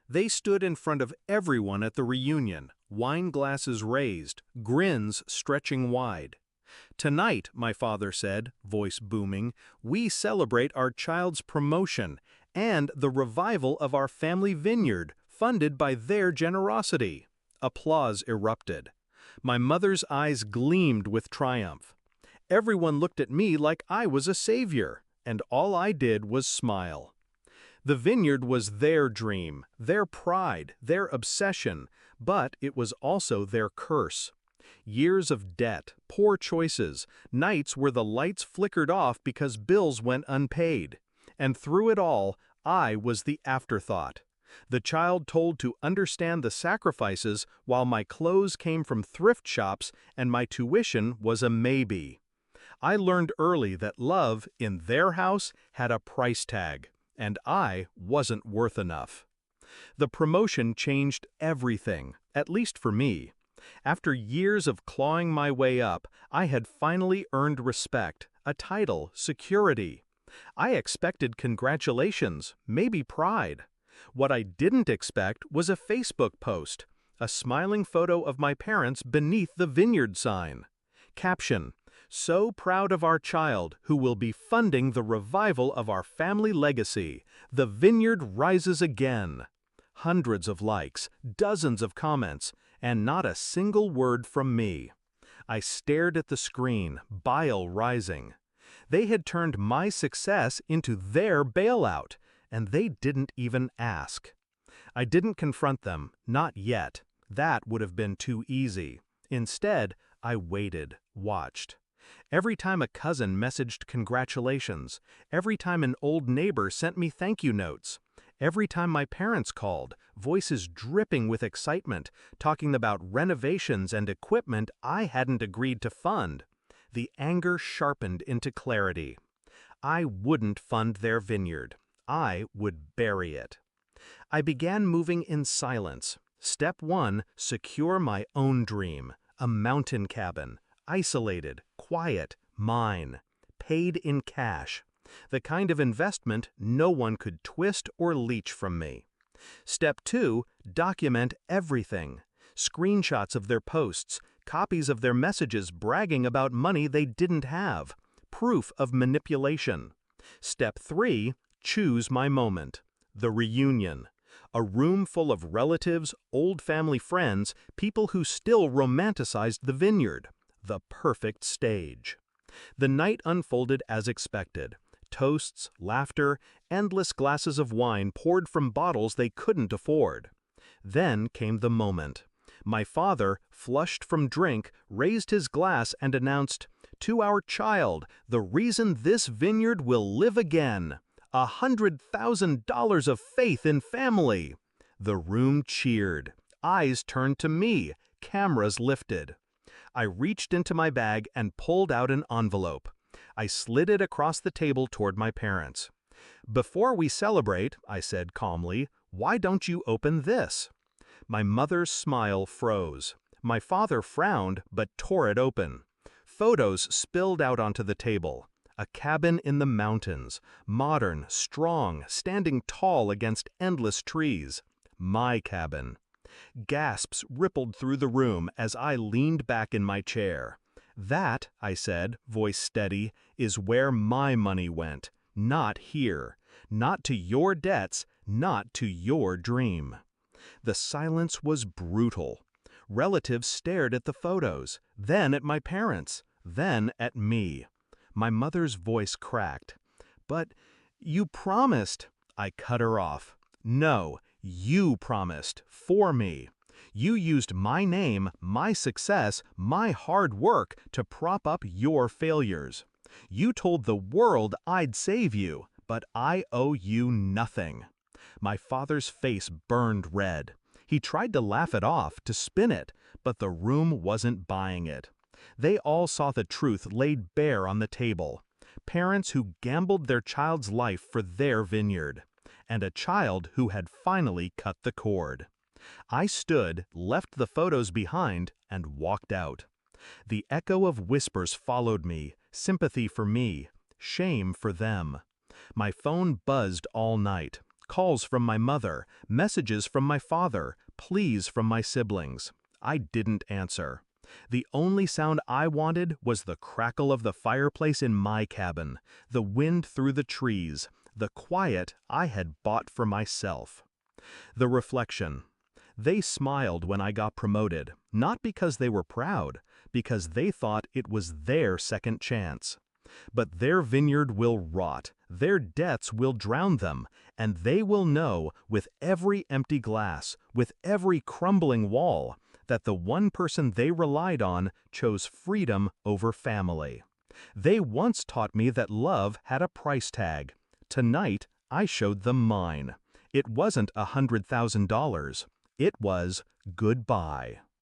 They stood in front of everyone at the reunion, wine glasses raised, grins stretching wide. "Tonight," my father said, voice booming, "we celebrate our child's promotion and the revival of our family vineyard, funded by their generosity." Applause erupted. My mother's eyes gleamed with triumph. Everyone looked at me like I was a savior, and all I did was smile. The vineyard was their dream, their pride, their obsession, but it was also their curse. Years of debt, poor choices, nights where the lights flickered off because bills went unpaid. And through it all, I was the afterthought. The child told to understand the sacrifices while my clothes came from thrift shops and my tuition was a maybe. I learned early that love, in their house, had a price tag, and I wasn't worth enough. The promotion changed everything, at least for me. After years of clawing my way up, I had finally earned respect, a title, security. I expected congratulations, maybe pride. What I didn't expect was a Facebook post, a smiling photo of my parents beneath the Vineyard sign. Caption: "So proud of our child who will be funding the revival of our family legacy. The Vineyard rises again." Hundreds of likes, dozens of comments, and not a single word from me. I stared at the screen, bile rising. They had turned my success into their bailout, and they didn't even ask. I didn't confront them, not yet. That would have been too easy. Instead, I waited, watched. Every time a cousin messaged congratulations, every time an old neighbor sent me thank you notes, every time my parents called, voices dripping with excitement, talking about renovations and equipment I hadn't agreed to fund, the anger sharpened into clarity. I wouldn't fund their vineyard. I would bury it. I began moving in silence. Step 1, secure my own dream, a mountain cabin, isolated, quiet, mine, paid in cash, the kind of investment no one could twist or leech from me. Step 2, document everything. Screenshots of their posts, copies of their messages bragging about money they didn't have, proof of manipulation. Step 3, choose my moment. The reunion. A room full of relatives, old family friends, people who still romanticized the vineyard. The perfect stage. The night unfolded as expected. Toasts, laughter, endless glasses of wine poured from bottles they couldn't afford. Then came the moment. My father, flushed from drink, raised his glass and announced, "To our child, the reason this vineyard will live again. $100,000 of faith in family." The room cheered. Eyes turned to me. Cameras lifted. I reached into my bag and pulled out an envelope. I slid it across the table toward my parents. "Before we celebrate," I said calmly, "why don't you open this?" My mother's smile froze. My father frowned but tore it open. Photos spilled out onto the table. A cabin in the mountains, modern, strong, standing tall against endless trees. My cabin. Gasps rippled through the room as I leaned back in my chair. "That," I said, voice steady, "is where my money went. Not here. Not to your debts, not to your dream." The silence was brutal. Relatives stared at the photos, then at my parents, then at me. My mother's voice cracked. "But you promised." I cut her off. "No, you promised, for me. You used my name, my success, my hard work to prop up your failures. You told the world I'd save you, but I owe you nothing." My father's face burned red. He tried to laugh it off, to spin it, but the room wasn't buying it. They all saw the truth laid bare on the table. Parents who gambled their child's life for their vineyard. And a child who had finally cut the cord. I stood, left the photos behind, and walked out. The echo of whispers followed me, sympathy for me, shame for them. My phone buzzed all night. calls from my mother, messages from my father, pleas from my siblings. I didn't answer. The only sound I wanted was the crackle of the fireplace in my cabin, the wind through the trees, the quiet I had bought for myself. The reflection. They smiled when I got promoted, not because they were proud, because they thought it was their second chance. But their vineyard will rot, their debts will drown them, and they will know, with every empty glass, with every crumbling wall, that the one person they relied on chose freedom over family. They once taught me that love had a price tag. Tonight, I showed them mine. It wasn't $100,000. It was goodbye.